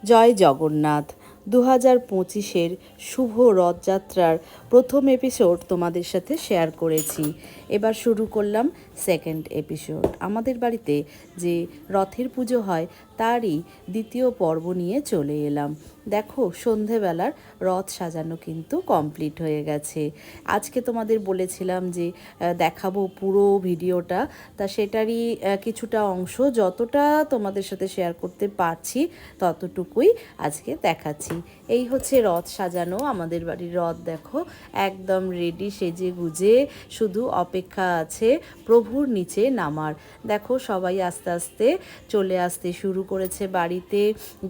জয় জগন্নাথ। 2025-এর শুভ রথযাত্রার প্রথম এপিসোড তোমাদের সাথে শেয়ার করেছি। এবার শুরু করলাম সেকেন্ড এপিসোড। আমাদের বাড়িতে যে রথের পুজো হয় তারই দ্বিতীয় পর্ব নিয়ে চলে এলাম। দেখো, সন্ধেবেলার রথ সাজানো কিন্তু কমপ্লিট হয়ে গেছে। আজকে তোমাদের বলেছিলাম যে দেখাবো পুরো ভিডিওটা, তা সেটারই কিছুটা অংশ যতটা তোমাদের সাথে শেয়ার করতে পারছি ততটুকুই আজকে দেখাচ্ছি। এই হচ্ছে রথ সাজানো। আমাদের বাড়ির রথ দেখো একদম রেডি, সেজে গুজে শুধু অপেক্ষা আছে প্রভুর নিচে নামার। দেখো সবাই আস্তে আস্তে চলে আসতে শুরু করেছে বাড়িতে।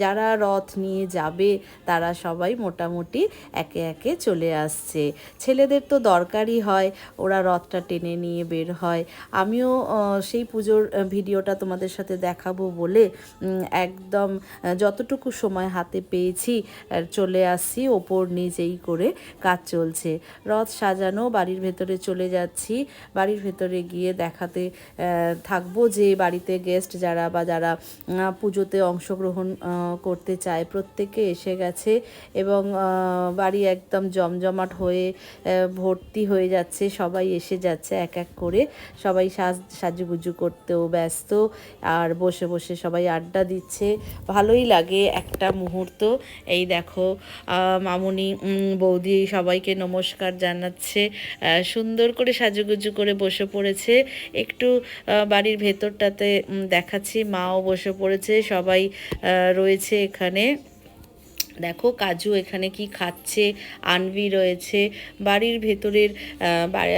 যারা রথ নিয়ে যাবে তারা সবাই মোটামুটি একে একে চলে আসছে। ছেলেদের তো দরকারই হয়, ওরা রথটা টেনে নিয়ে বের হয়। আমিও সেই পুজোর ভিডিওটা তোমাদের সাথে দেখাবো বলে একদম যতটুকু সময় হাতে পেয়েছি চলে আসছি। ওপর নিচেই করে কাজ চলছে। রথ সাজানো, বাড়ির ভেতরে চলে যাচ্ছি। বাড়ির ভেতরে গিয়ে দেখাতে থাকবো যে বাড়িতে গেস্ট যারা বা যারা পুজোতে অংশগ্রহণ করতে চায় প্রত্যেকে এসে গেছে এবং বাড়ি একদম জমজমাট হয়ে ভর্তি হয়ে যাচ্ছে। সবাই এসে যাচ্ছে এক এক করে। সবাই সাজুগুজু করতেও ব্যস্ত, আর বসে বসে সবাই আড্ডা দিচ্ছে। ভালোই লাগে একটা মুহূর্ত। এই দেখো মামুনি বৌদি সবাইকে নমস্কার জানাচ্ছে, সুন্দর করে সাজুগুজু করে বসে পড়েছে। একটু বাড়ির ভেতরটাতে দেখাচ্ছি, মাও বসে পড়েছে, সবাই রয়েছে এখানে। দেখো কাজু এখানে কি খাচ্ছে, আনভি রয়েছে। বাড়ির ভেতরের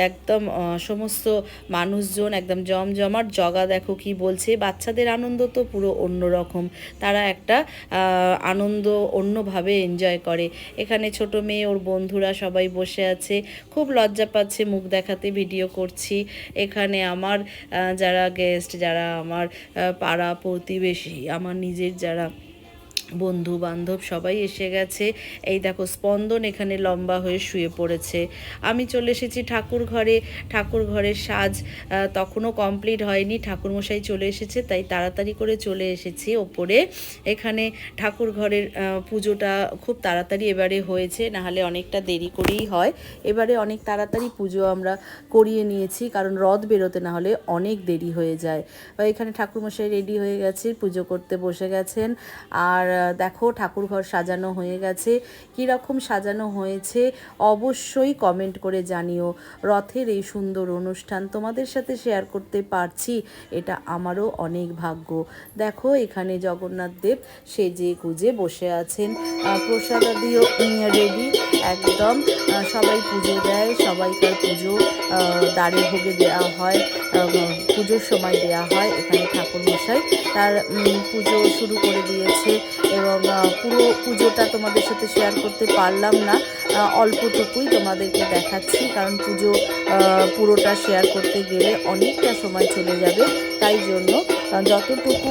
একদম সমস্ত মানুষজন একদম জমজমাট। জগা দেখো কি বলছে, বাচ্চাদের আনন্দ তো পুরো অন্যরকম, তারা একটা আনন্দ অন্যভাবে এনজয় করে। এখানে ছোট মেয়ে, ওর বন্ধুরা সবাই বসে আছে, খুব লজ্জা পাচ্ছে মুখ দেখাতে, ভিডিও করছি। এখানে আমার যারা গেস্ট, যারা আমার পাড়া প্রতিবেশী, আমার নিজের যারা বন্ধু বান্ধব সবাই এসে গেছে। এই দেখো স্পন্দন এখানে লম্বা হয়ে শুয়ে পড়েছে। আমি চলে এসেছি ঠাকুর ঘরে। ঠাকুর ঘরের সাজ তখনও কমপ্লিট হয়নি, ঠাকুরমশাই চলে এসেছে তাই তাড়াতাড়ি করে চলে এসেছি ওপরে। এখানে ঠাকুর ঘরের পুজোটা খুব তাড়াতাড়ি এবারে হয়েছে, নাহলে অনেকটা দেরি করেই হয়। এবারে অনেক তাড়াতাড়ি পুজো আমরা করিয়ে নিয়েছি, কারণ রথ বেরোতে না হলে অনেক দেরি হয়ে যায়। এখানে ঠাকুরমশাই রেডি হয়ে গেছে, পুজো করতে বসে গেছেন। আর দেখো ঠাকুরঘর সাজানো হয়ে গেছে। কীরকম সাজানো হয়েছে অবশ্যই কমেন্ট করে জানিও। রথের এই সুন্দর অনুষ্ঠান তোমাদের সাথে শেয়ার করতে পারছি, এটা আমারও অনেক ভাগ্য। দেখো এখানে জগন্নাথ দেব সেজে গুজে বসে আছেন, প্রসাদাদিও রেডি একদম। সবাই পুজো দেয়, সবাইকার পুজো দ্বারে ভোগে দেওয়া হয়, পুজোর সময় দেওয়া হয়। এখানে ঠাকুরমশাই তার পুজো শুরু করে দিয়েছে এবং পুরো পুজোটা তোমাদের সাথে শেয়ার করতে পারলাম না, অল্পটুকুই তোমাদেরকে দেখাচ্ছি, কারণ পুজো পুরোটা শেয়ার করতে গেলে অনেকটা সময় চলে যাবে। তাই জন্য যতটুকু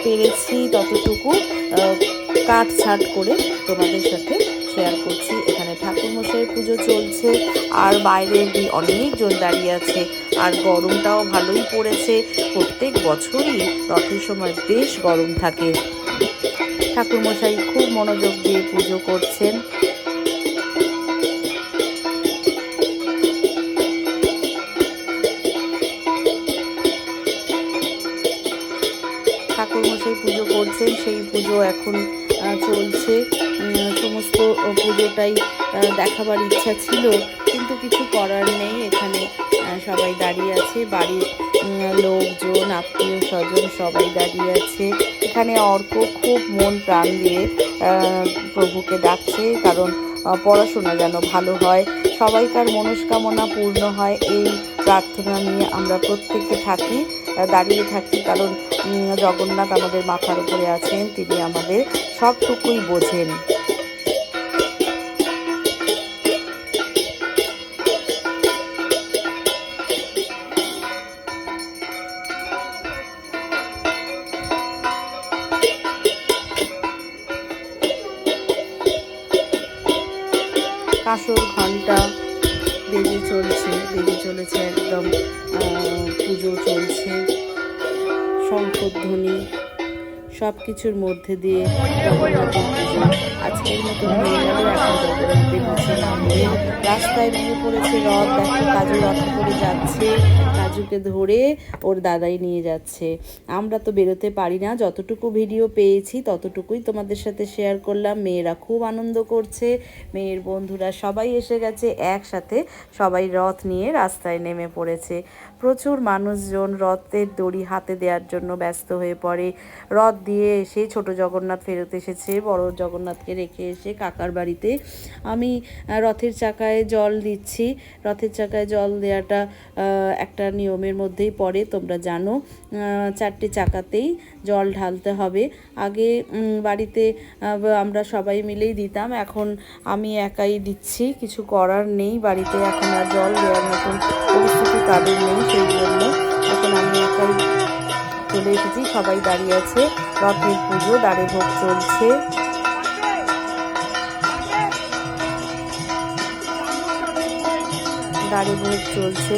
পেরেছি ততটুকু কাটছাট করে তোমাদের সাথে শেয়ার করছি। এখানে ঠাকুরমশাইয়ের পুজো চলছে আর বাইরে অনেকজন দাঁড়িয়ে আছে, আর গরমটাও ভালোই পড়েছে। প্রত্যেক বছরই রথের সময় বেশ গরম থাকে। ঠাকুরমশাই খুব মনোযোগ দিয়ে পুজো করছেন। ঠাকুরমশাই পুজো করছেন, সেই পুজো এখন চলছে। সমস্ত পুজোটাই দেখাবার ইচ্ছা ছিল, কিন্তু কিছু করার নেই। এখানে সবাই দাঁড়িয়ে আছে, বাড়ির লোকজন, আত্মীয় স্বজন সবাই দাঁড়িয়ে আছে। এখানে অর্ক খুব মন প্রাণ দিয়ে প্রভুকে ডাকছে, কারণ পড়াশোনা যেন ভালো হয়, সবাইকার মনস্কামনা পূর্ণ হয়, এই প্রার্থনা নিয়ে আমরা প্রত্যেকে দাঁড়িয়ে থাকি। কারণ জগন্নাথ আমাদের মাথার উপরে আছেন, তিনি আমাদের সবটুকুই বোঝেন। কাঁসর ঘণ্টা বেজে চলেছে একদম, পুজো চলছে। শঙ্খধ্বনি সব কিছুর মধ্যে দিয়ে জগন্নাথের পুজো আজকের মতো হয়ে গেল। এখন জগন্নাথের নিচে নামবে, রাস্তায় নেমে পড়েছে রথ। দেখো কাজু রথে করে যাচ্ছে, কাজুকে ধরে ওর দাদাই নিয়ে যাচ্ছে। আমরা তো বেরোতে পারি না, যতটুকু ভিডিও পেয়েছি ততটুকুই তোমাদের সাথে শেয়ার করলাম। মেয়েরা খুব আনন্দ করছে, মেয়ের বন্ধুরা সবাই এসে গেছে, একসাথে সবাই রথ নিয়ে রাস্তায় নেমে পড়েছে। প্রচুর মানুষজন রথের দড়ি হাতে দেওয়ার জন্য ব্যস্ত হয়ে পড়ে। রথ দিয়ে এসে ছোট জগন্নাথ ফেরত এসেছে, বড় জগন্নাথকে রেখে এসে কাকার বাড়িতে আমি রথের চাকায় জল দিচ্ছি। রথের চাকায় জল দেওয়াটা একটা নিয়মের মধ্যেই পড়ে, তোমরা জানো। 4টে চাকাতেই জল ঢালতে হবে। আগে বাড়িতে আমরা সবাই মিলেই দিতাম, এখন আমি একাই দিচ্ছি, কিছু করার নেই। বাড়িতে এখন আর জল দেওয়ার মতন পরিস্থিতি তাদের নেই, সেই জন্য এখন আমি একাই চলে এসেছি। সবাই দাঁড়িয়ে আছে, রথের পুজো দ্বারে ভোগ চলছে। দ্বারে ভোগ চলছে,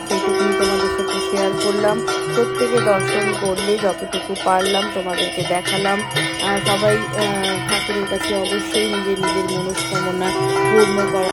সেইটুকুনি তোমাদের সাথে শেয়ার করলাম। প্রত্যেকে দর্শন করলে, যতটুকু পারলাম তোমাদেরকে দেখালাম। সবাই ঠাকুরের কাছে অবশ্যই নিজের নিজের মনস্কামনা পূর্ণ করা